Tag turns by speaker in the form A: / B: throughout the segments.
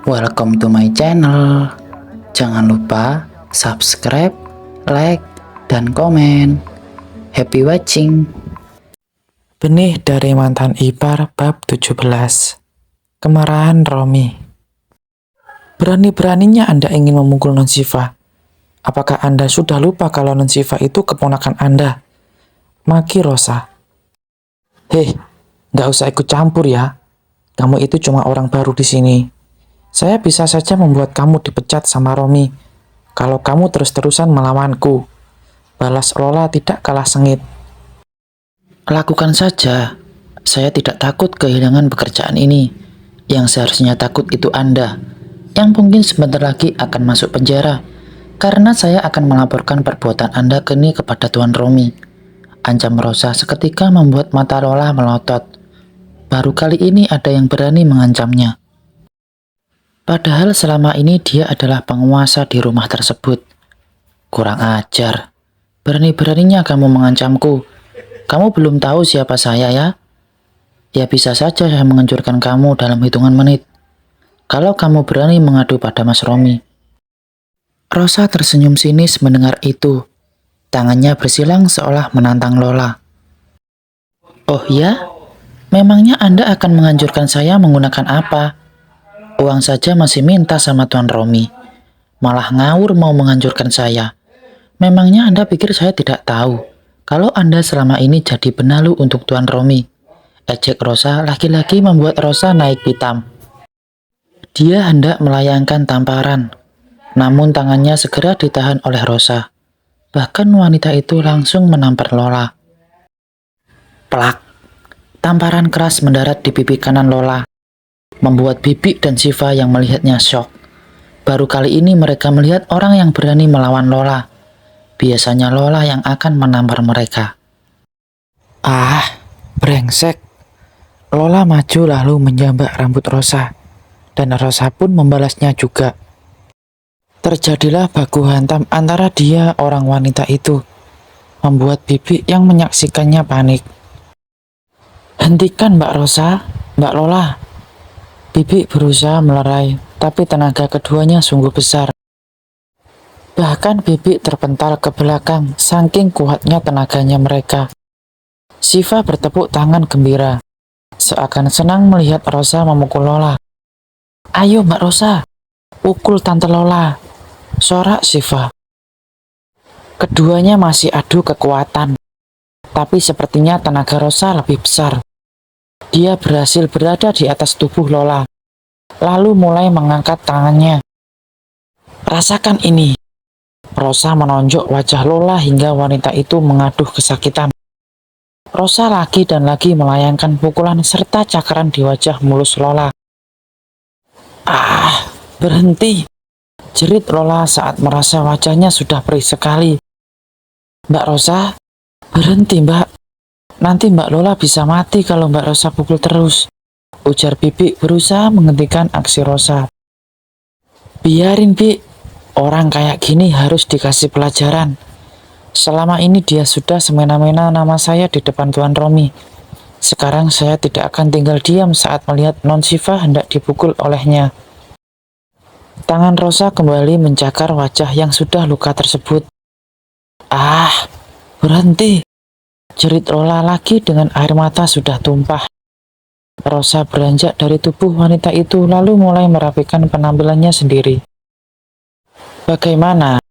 A: Welcome to my channel. Jangan lupa subscribe, like, dan komen. Happy watching.
B: Benih dari mantan ipar bab 17. Kemarahan Romi. Berani-beraninya Anda ingin memukul Nonsyifa. Apakah Anda sudah lupa kalau Nonsyifa itu keponakan Anda? Maki Rosa. Hei, nggak usah ikut campur ya. Kamu itu cuma orang baru di sini. Saya bisa saja membuat kamu dipecat sama Romi kalau kamu terus-terusan melawanku. Balas Lola tidak kalah sengit.
A: Lakukan saja. Saya tidak takut kehilangan pekerjaan ini. Yang seharusnya takut itu Anda, yang mungkin sebentar lagi akan masuk penjara karena saya akan melaporkan perbuatan Anda kepada Tuan Romi. Ancam Rosa seketika membuat mata Lola melotot. Baru kali ini ada yang berani mengancamnya. Padahal selama ini dia adalah penguasa di rumah tersebut. Kurang ajar. Berani-beraninya kamu mengancamku. Kamu belum tahu siapa saya ya? Ya bisa saja saya menghancurkan kamu dalam hitungan menit. Kalau kamu berani mengadu pada Mas Romi. Rosa tersenyum sinis mendengar itu. Tangannya bersilang seolah menantang Lola. Oh ya? Memangnya Anda akan menghancurkan saya menggunakan apa? Uang saja masih minta sama Tuan Romi. Malah ngawur mau menghancurkan saya. Memangnya Anda pikir saya tidak tahu kalau Anda selama ini jadi benalu untuk Tuan Romi? Ejek Rosa lagi-lagi membuat Rosa naik pitam. Dia hendak melayangkan tamparan, namun tangannya segera ditahan oleh Rosa. Bahkan wanita itu langsung menampar Lola. Plak! Tamparan keras mendarat di pipi kanan Lola, membuat Bibi dan Syifa yang melihatnya syok. Baru kali ini mereka melihat orang yang berani melawan Lola. Biasanya Lola yang akan menampar mereka.
B: Ah, brengsek. Lola maju lalu menjambak rambut Rosa, dan Rosa pun membalasnya juga. Terjadilah baku hantam antara dia orang wanita itu, membuat Bibi yang menyaksikannya panik. Hentikan Mbak Rosa, Mbak Lola. Bibi berusaha melerai, tapi tenaga keduanya sungguh besar. Bahkan Bibi terpental ke belakang, saking kuatnya tenaganya mereka. Syifa bertepuk tangan gembira, seakan senang melihat Rosa memukul Lola. Ayo Mbak Rosa, pukul Tante Lola, sorak Syifa. Keduanya masih adu kekuatan, tapi sepertinya tenaga Rosa lebih besar. Dia berhasil berada di atas tubuh Lola, lalu mulai mengangkat tangannya. Rasakan ini. Rosa menonjok wajah Lola hingga wanita itu mengaduh kesakitan. Rosa lagi dan lagi melayangkan pukulan serta cakaran di wajah mulus Lola. Ah, berhenti! Jerit Lola saat merasa wajahnya sudah perih sekali. Mbak Rosa, berhenti Mbak. Nanti Mbak Lola bisa mati kalau Mbak Rosa pukul terus. Ujar Bibi berusaha menghentikan aksi Rosa. Biarin Bi, orang kayak gini harus dikasih pelajaran. Selama ini dia sudah semena-mena nama saya di depan Tuan Romi. Sekarang saya tidak akan tinggal diam saat melihat Nonsyifa hendak dipukul olehnya. Tangan Rosa kembali mencakar wajah yang sudah luka tersebut. Ah, berhenti! Jerit Lola lagi dengan air mata sudah tumpah. Rosa beranjak dari tubuh wanita itu lalu mulai merapikan penampilannya sendiri. Bagaimana?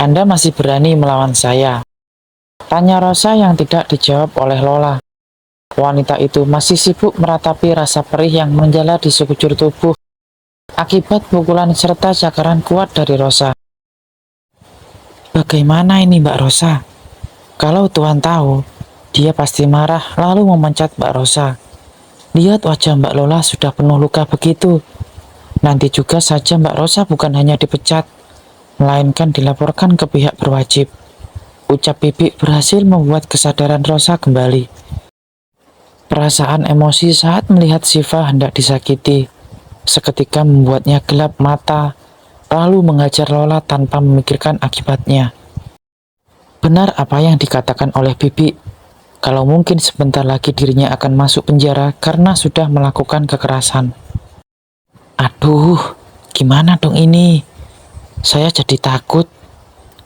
B: Anda masih berani melawan saya? Tanya Rosa yang tidak dijawab oleh Lola. Wanita itu masih sibuk meratapi rasa perih yang menjala di sekujur tubuh akibat pukulan serta cakaran kuat dari Rosa. Bagaimana ini Mbak Rosa? Kalau Tuan tahu, dia pasti marah lalu memecat Mbak Rosa. Lihat wajah Mbak Lola sudah penuh luka begitu. Nanti juga saja Mbak Rosa bukan hanya dipecat, melainkan dilaporkan ke pihak berwajib. Ucap Bibi berhasil membuat kesadaran Rosa kembali. Perasaan emosi saat melihat Syifa hendak disakiti seketika membuatnya gelap mata, lalu menghajar Lola tanpa memikirkan akibatnya. Benar apa yang dikatakan oleh Bibi, kalau mungkin sebentar lagi dirinya akan masuk penjara karena sudah melakukan kekerasan. Aduh, Gimana dong ini? Saya jadi takut.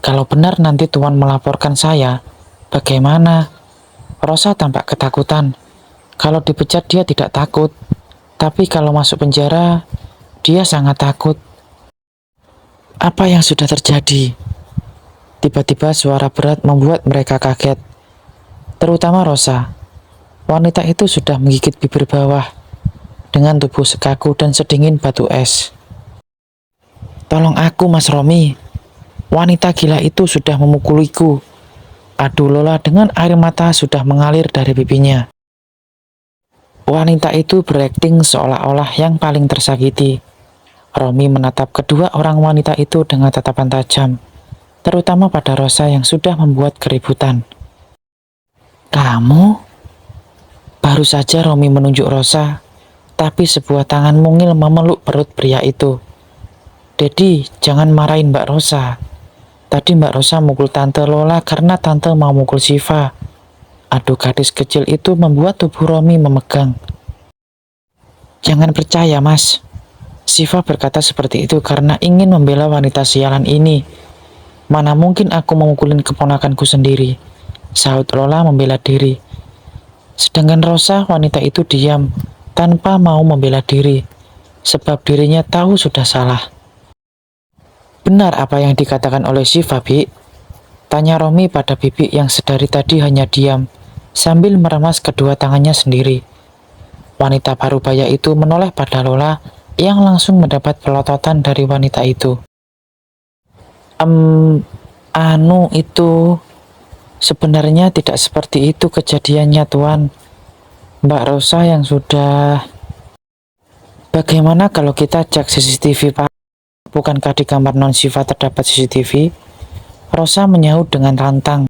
B: Kalau benar nanti Tuan melaporkan saya, bagaimana? Rosa tampak ketakutan. Kalau dipecat dia tidak takut, tapi kalau masuk penjara, dia sangat takut. Apa yang sudah terjadi? Tiba-tiba suara berat membuat mereka kaget, terutama Rosa. Wanita itu sudah menggigit bibir bawah dengan tubuh sekaku dan sedingin batu es. Tolong aku, Mas Romi. Wanita gila itu sudah memukuliku. Adu Lola dengan air mata sudah mengalir dari pipinya. Wanita itu berakting seolah-olah yang paling tersakiti. Romi menatap kedua orang wanita itu dengan tatapan tajam, terutama pada Rosa yang sudah membuat keributan. Kamu? Baru saja Romi menunjuk Rosa, tapi sebuah tangan mungil memeluk perut pria itu. Dedi, jangan marahin Mbak Rosa. Tadi Mbak Rosa mukul Tante Lola karena Tante mau mukul Siva. Aduh, gadis kecil itu membuat tubuh Romi memegang. Jangan percaya, Mas. Siva berkata seperti itu karena ingin membela wanita sialan ini. Mana mungkin aku memukulin keponakanku sendiri, sahut Lola membela diri. Sedangkan Rosa, wanita itu diam, tanpa mau membela diri, sebab dirinya tahu sudah salah. Benar apa yang dikatakan oleh Siva, Bi? Tanya Romi pada Bibi yang sedari tadi hanya diam, sambil meremas kedua tangannya sendiri. Wanita parubaya itu menoleh pada Lola yang langsung mendapat pelototan dari wanita itu. Itu sebenarnya tidak seperti itu kejadiannya, Tuan. Mbak Rosa yang sudah... Bagaimana kalau kita cek CCTV, Pak? Bukankah di kamar non Siva terdapat CCTV? Rosa menyahut dengan lantang,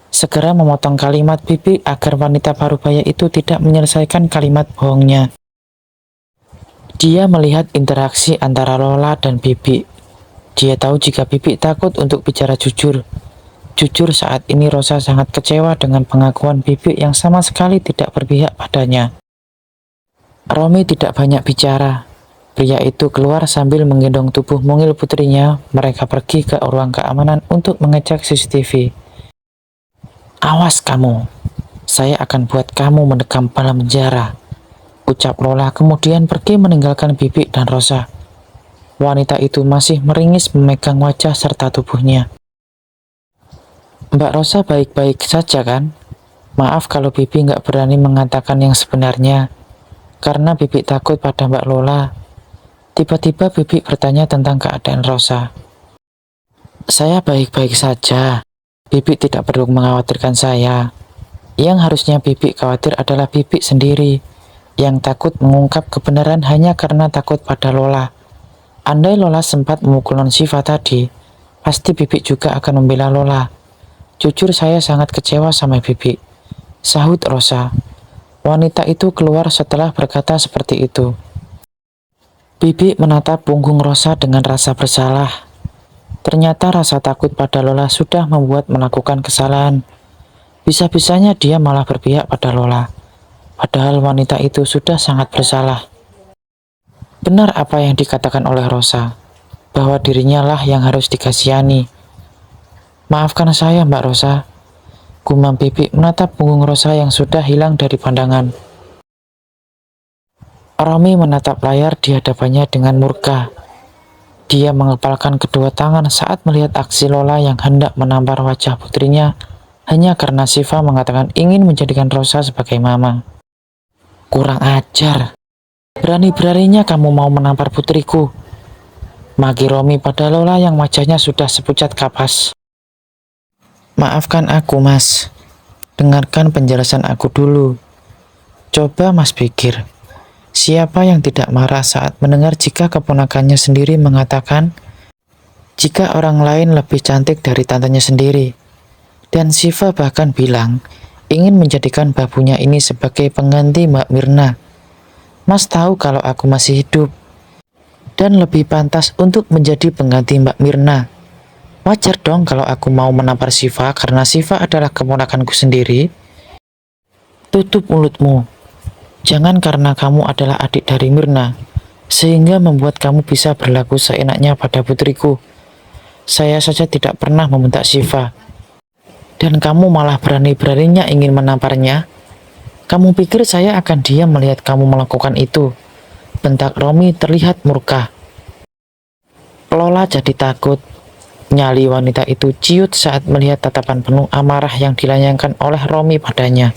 B: segera memotong kalimat Bibi agar wanita parubaya itu tidak menyelesaikan kalimat bohongnya. Dia melihat interaksi antara Lola dan Bibi. Dia tahu jika Bibi takut untuk bicara jujur. Jujur saat ini Rosa sangat kecewa dengan pengakuan Bibi yang sama sekali tidak berpihak padanya. Romi tidak banyak bicara. Pria itu keluar sambil menggendong tubuh mungil putrinya. Mereka pergi ke ruang keamanan untuk mengecek CCTV. Awas kamu, saya akan buat kamu mendekam dalam penjara, ucap Lola kemudian pergi meninggalkan Bibi dan Rosa. Wanita itu masih meringis memegang wajah serta tubuhnya. Mbak Rosa baik-baik saja kan? Maaf kalau Bibi nggak berani mengatakan yang sebenarnya, karena Bibi takut pada Mbak Lola. Tiba-tiba Bibi bertanya tentang keadaan Rosa. Saya baik-baik saja. Bibi tidak perlu mengkhawatirkan saya. Yang harusnya Bibi khawatir adalah Bibi sendiri, yang takut mengungkap kebenaran hanya karena takut pada Lola. Andai Lola sempat memukul non Siva tadi, pasti Bibi juga akan membela Lola. Jujur saya sangat kecewa sama Bibi, sahut Rosa. Wanita itu keluar setelah berkata seperti itu. Bibi menatap punggung Rosa dengan rasa bersalah. Ternyata rasa takut pada Lola sudah membuat melakukan kesalahan. Bisa-bisanya dia malah berpihak pada Lola. Padahal wanita itu sudah sangat bersalah. Benar apa yang dikatakan oleh Rosa, bahwa dirinya lah yang harus dikasihani. Maafkan saya, Mbak Rosa. Gumam Bibi menatap punggung Rosa yang sudah hilang dari pandangan. Romi menatap layar di hadapannya dengan murka. Dia mengepalkan kedua tangan saat melihat aksi Lola yang hendak menampar wajah putrinya hanya karena Siva mengatakan ingin menjadikan Rosa sebagai mama. Kurang ajar. Berani-beraninya kamu mau menampar putriku. Maki Romi pada Lola yang wajahnya sudah sepucat kapas. Maafkan aku, Mas. Dengarkan penjelasan aku dulu. Coba Mas pikir. Siapa yang tidak marah saat mendengar jika keponakannya sendiri mengatakan jika orang lain lebih cantik dari tantenya sendiri? Dan Siva bahkan bilang ingin menjadikan babunya ini sebagai pengganti Mbak Mirna. Mas tahu kalau aku masih hidup dan lebih pantas untuk menjadi pengganti Mbak Mirna. Wajar dong kalau aku mau menampar Siva karena Siva adalah keponakanku sendiri. Tutup mulutmu. Jangan karena kamu adalah adik dari Mirna, sehingga membuat kamu bisa berlaku seenaknya pada putriku. Saya saja tidak pernah membentak Syifa, dan kamu malah berani-beraninya ingin menamparnya. Kamu pikir saya akan diam melihat kamu melakukan itu? Bentak Romi terlihat murka. Lola jadi takut. Nyali wanita itu ciut saat melihat tatapan penuh amarah yang dilayangkan oleh Romi padanya.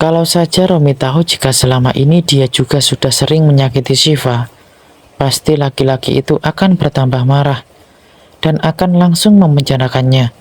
B: Kalau saja Romi tahu jika selama ini dia juga sudah sering menyakiti Syifa, pasti laki-laki itu akan bertambah marah dan akan langsung memenjarakannya.